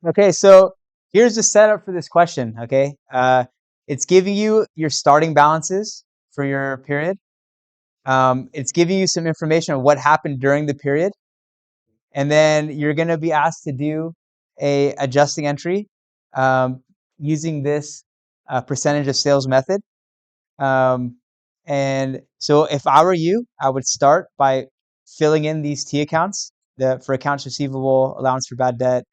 Okay, so here's the setup for this question. Okay, it's giving you your starting balances for your period. It's giving you some information on what happened during the period, and then you're going to be asked to do a adjusting entry um, using this percentage of sales method. Um, and so, if I were you, I would start by filling in these T accounts for accounts receivable, allowance for bad debt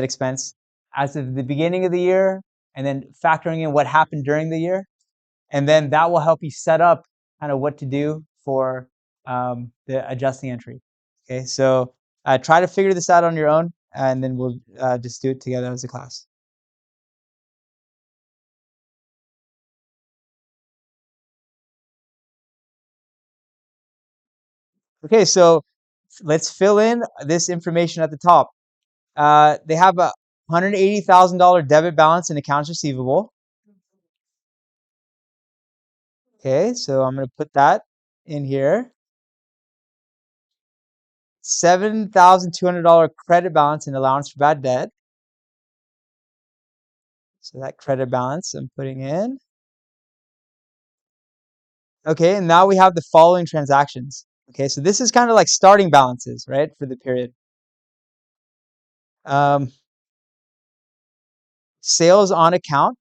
expense as of the beginning of the year, and then factoring in what happened during the year. And then that will help you set up kind of what to do for the adjusting entry. Okay, so try to figure this out on your own, and then we'll just do it together as a class. Okay, so let's fill in this information at the top. They have a $180,000 debit balance in accounts receivable. Okay, so I'm going to put that in here. $7,200 credit balance in allowance for bad debt. So that credit balance I'm putting in. Okay, and now we have the following transactions. Okay, so this is kind of like starting balances, right, for the period. Um, Sales on account,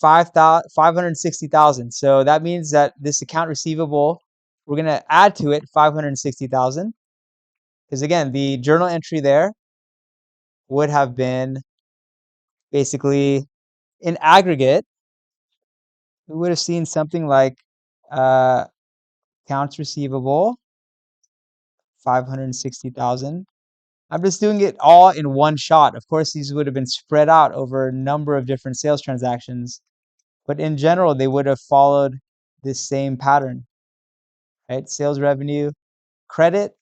560,000. So that means that this account receivable, we're going to add to it 560,000. Because again, the journal entry there would have been basically in aggregate, we would have seen something like uh, accounts receivable, 560,000. I'm just doing it all in one shot. Of course, these would have been spread out over a number of different sales transactions, but in general, they would have followed this same pattern, right? Sales revenue, credit,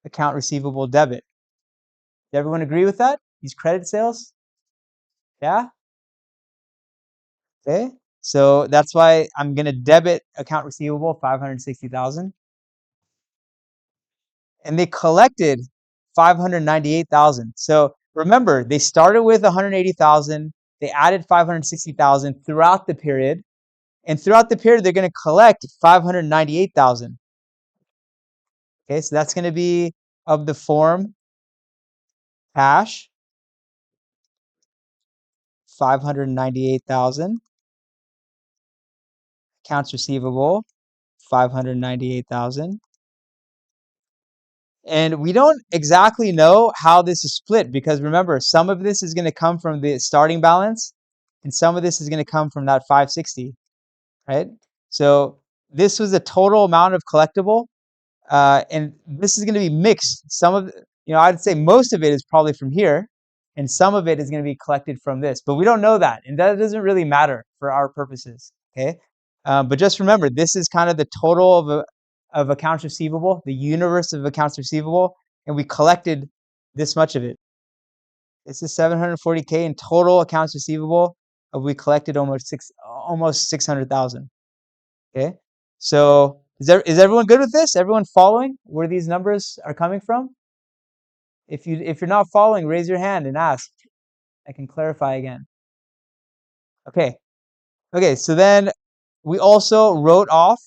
account receivable, debit. Does everyone agree with that? These credit sales? Yeah? Okay. So that's why I'm going to debit account receivable, 560,000. And they collected 598,000. So remember, they started with 180,000, they added 560,000 throughout the period, and throughout the period they're going to collect 598,000. Okay, so that's going to be of the form cash 598,000, accounts receivable 598,000. And we don't exactly know how this is split because remember, some of this is going to come from the starting balance and some of this is going to come from that 560, right? So this was the total amount of collectible, and this is going to be mixed. Some of, I'd say most of it is probably from here, and some of it is going to be collected from this. But we don't know that, and that doesn't really matter for our purposes, okay? But just remember, this is kind of the total of accounts receivable, the universe of accounts receivable, and we collected this much of it. This is 740K in total accounts receivable. We collected almost 600,000. Okay, so is everyone good with this? Everyone following where these numbers are coming from? If you're not following, raise your hand and ask. I can clarify again. Okay, okay. So then we also wrote off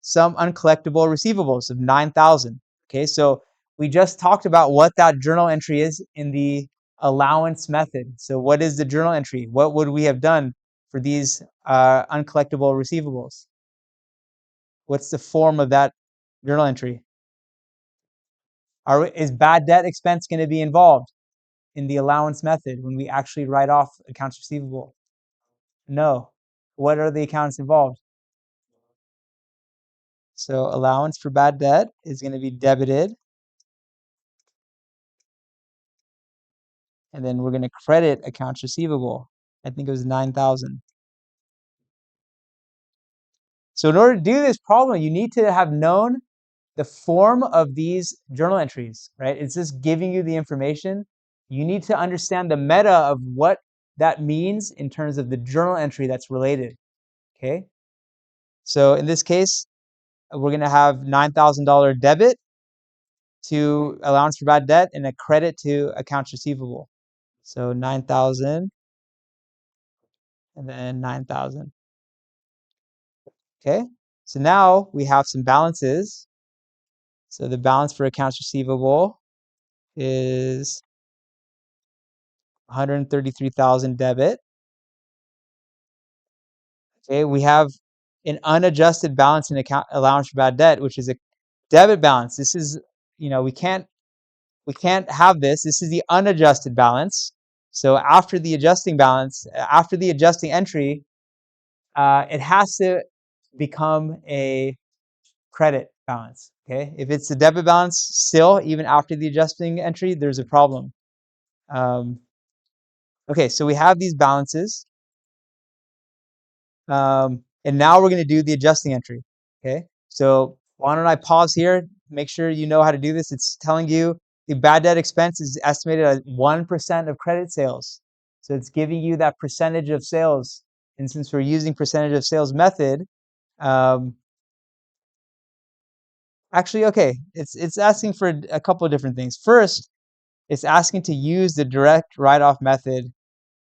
some uncollectible receivables of 9,000. Okay, so we just talked about what that journal entry is in the allowance method. So what is the journal entry? What would we have done for these uncollectible receivables? What's the form of that journal entry? Is bad debt expense going to be involved in the allowance method when we actually write off accounts receivable? No. What are the accounts involved? So allowance for bad debt is going to be debited. And then we're going to credit accounts receivable. I think it was 9,000. So in order to do this problem, you need to have known the form of these journal entries, right? It's just giving you the information. You need to understand the meta of what that means in terms of the journal entry that's related, okay? So in this case, we're going to have $9,000 debit to allowance for bad debt and a credit to accounts receivable. So 9,000 and then 9,000. Okay, so now we have some balances. So the balance for accounts receivable is 133,000 debit. Okay, we have an unadjusted balance in account allowance for bad debt, which is a debit balance. This is, we can't have this. This is the unadjusted balance. So after the adjusting balance, after the adjusting entry, it has to become a credit balance. Okay, if it's a debit balance still, even after the adjusting entry, there's a problem. Okay, so we have these balances, and now we're going to do the adjusting entry. Okay, so why don't I pause here? Make sure you know how to do this. It's telling you the bad debt expense is estimated at 1% of credit sales. So it's giving you that percentage of sales. And since we're using percentage of sales method, um, actually, okay, it's asking for a couple of different things. First, it's asking to use the direct write-off method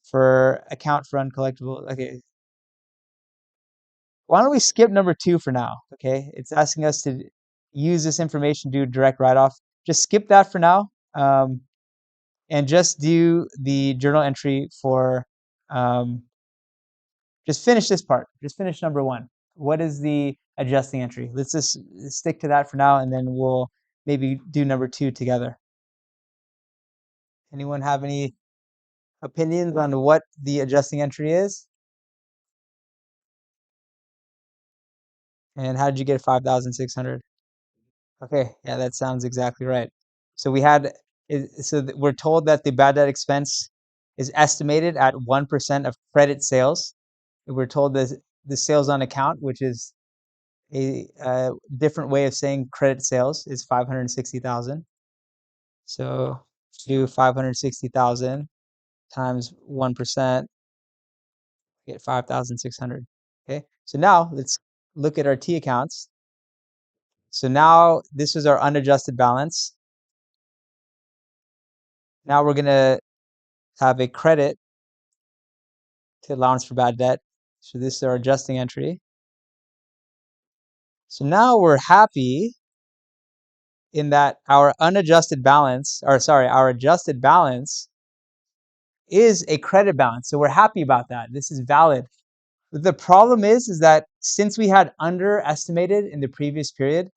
for account for uncollectible. Okay, why don't we skip number 2 for now? Okay, it's asking us to use this information to do direct write-off. Just skip that for now, and just do the journal entry for. Just finish this part. Just finish number 1. What is the adjusting entry? Let's just stick to that for now, and then we'll maybe do number 2 together. Anyone have any opinions on what the adjusting entry is? And how did you get 5,600? Okay, yeah, that sounds exactly right. So we're told that the bad debt expense is estimated at 1% of credit sales. We're told that the sales on account, which is a different way of saying credit sales, is 560,000. So do 560,000 times 1%, get 5,600. Okay, so now let's look at our T accounts. So now this is our unadjusted balance. Now we're going to have a credit to allowance for bad debt. So this is our adjusting entry. So now we're happy in that our adjusted balance is a credit balance. So we're happy about that. This is valid. But the problem is that since we had underestimated in the previous period,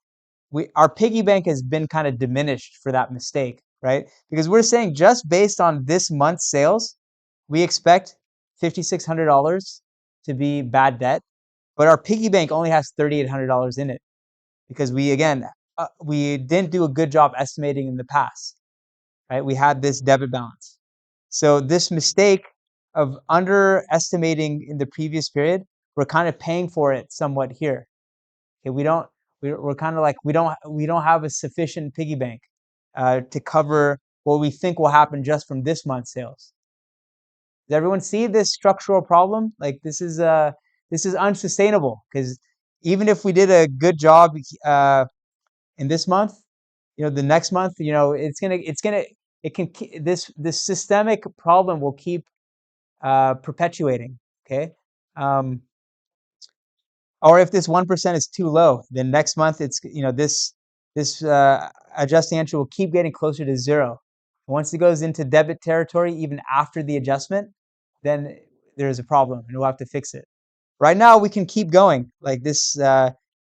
our piggy bank has been kind of diminished for that mistake, right? Because we're saying just based on this month's sales, we expect $5,600 to be bad debt, but our piggy bank only has $3,800 in it because we didn't do a good job estimating in the past, right? We had this debit balance. So this mistake of underestimating in the previous period, we're kind of paying for it somewhat here. Okay, we're kind of like we don't have a sufficient piggy bank to cover what we think will happen just from this month's sales. Does everyone see this structural problem? Like this is unsustainable because even if we did a good job in this month, the next month, this systemic problem will keep perpetuating. Okay. Or if this 1% is too low, then next month this adjusting entry will keep getting closer to 0. Once it goes into debit territory, even after the adjustment, then there's a problem and we'll have to fix it. Right now, we can keep going like this.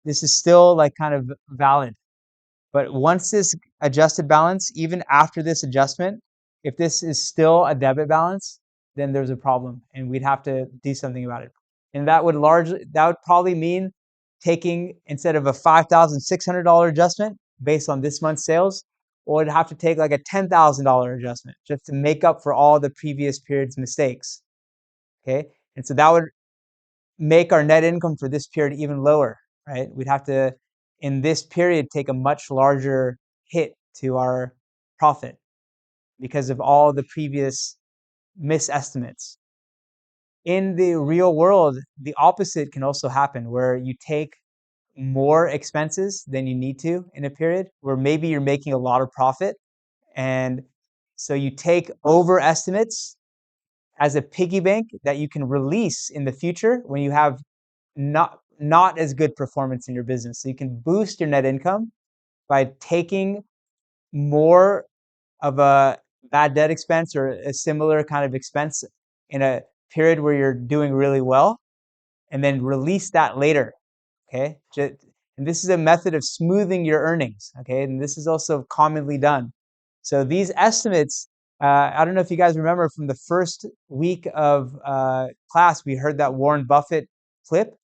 This is still like kind of valid. But once this adjusted balance, even after this adjustment, if this is still a debit balance, then there's a problem and we'd have to do something about it. And that would probably mean taking, instead of a $5,600 adjustment based on this month's sales, or it'd have to take like a $10,000 adjustment just to make up for all the previous period's mistakes. Okay. And so that would make our net income for this period even lower, right? We'd have to, in this period, take a much larger hit to our profit because of all the previous misestimates. In the real world, the opposite can also happen, where you take more expenses than you need to in a period where maybe you're making a lot of profit. And so you take overestimates as a piggy bank that you can release in the future when you have not as good performance in your business. So you can boost your net income by taking more of a bad debt expense or a similar kind of expense in a period where you're doing really well, and then release that later. Okay, and this is a method of smoothing your earnings. Okay, and this is also commonly done. So these estimates, I don't know if you guys remember from the first week of class, we heard that Warren Buffett clip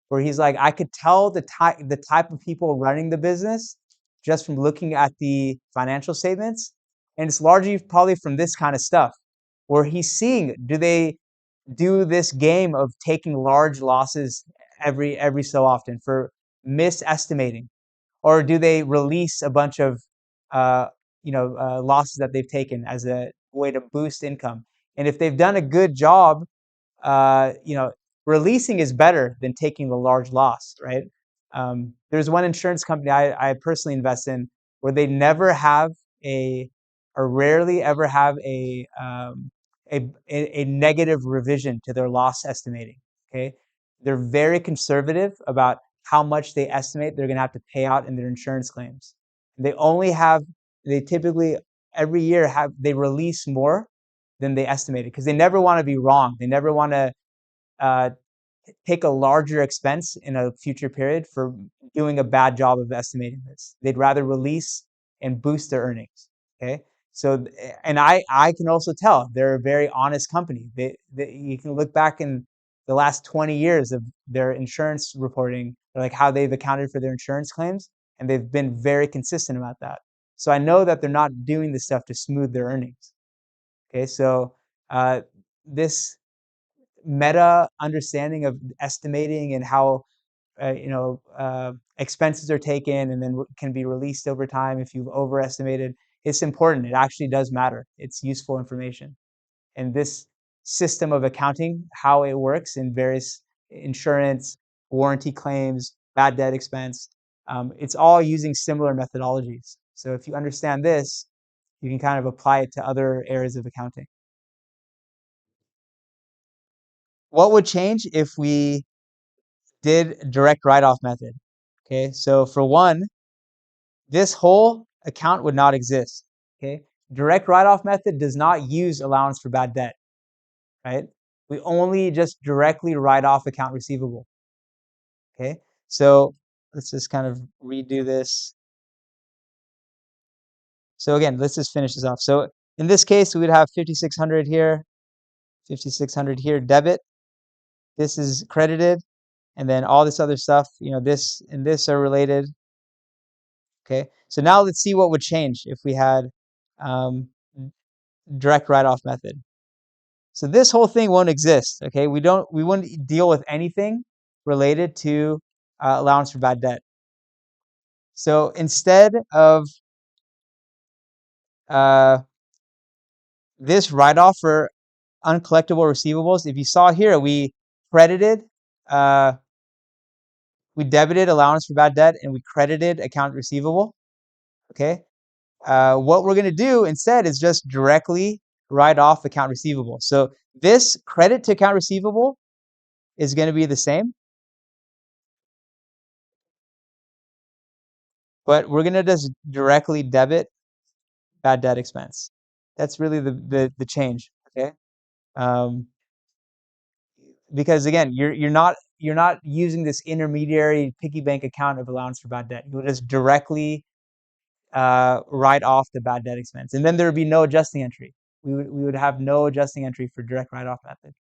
where he's like, I could tell the type of people running the business just from looking at the financial statements, and it's largely probably from this kind of stuff, where he's seeing, do they do this game of taking large losses every so often for misestimating, or do they release a bunch of uh, losses that they've taken as a way to boost income? And if they've done a good job, uh, you know, releasing is better than taking the large loss, right? There's one insurance company I personally invest in where they never have a, or rarely ever have a negative revision to their loss estimating. Okay, they're very conservative about how much they estimate they're going to have to pay out in their insurance claims. They typically every year they release more than they estimated because they never want to be wrong. They never want to uh, take a larger expense in a future period for doing a bad job of estimating this. They'd rather release and boost their earnings. Okay. So, and I can also tell they're a very honest company. You can look back in the last 20 years of their insurance reporting, like how they've accounted for their insurance claims, and they've been very consistent about that. So I know that they're not doing this stuff to smooth their earnings. Okay. So, this meta understanding of estimating and how expenses are taken and then can be released over time if you've overestimated. It's important. It actually does matter. It's useful information. And this system of accounting, how it works in various insurance, warranty claims, bad debt expense, it's all using similar methodologies. So if you understand this, you can kind of apply it to other areas of accounting. What would change if we did direct write-off method? Okay, so for one, this whole account would not exist. Okay, direct write-off method does not use allowance for bad debt, right? We only just directly write off account receivable. Okay, so let's just kind of redo this. So again, let's just finish this off. So in this case, we would have 5,600 here, 5,600 here, debit. This is credited, and then all this other stuff, this and this are related. Okay, so now let's see what would change if we had direct write-off method. So this whole thing won't exist. Okay, we wouldn't deal with anything related to allowance for bad debt. So instead of this write-off for uncollectible receivables, if you saw here, we credited, we debited allowance for bad debt and we credited account receivable. Okay, what we're going to do instead is just directly write off account receivable. So this credit to account receivable is going to be the same, but we're going to just directly debit bad debt expense. That's really the change. Okay, because again, you're not using this intermediary piggy bank account of allowance for bad debt. You'll just directly write off the bad debt expense, and then there would be no adjusting entry. We would have no adjusting entry for direct write-off method.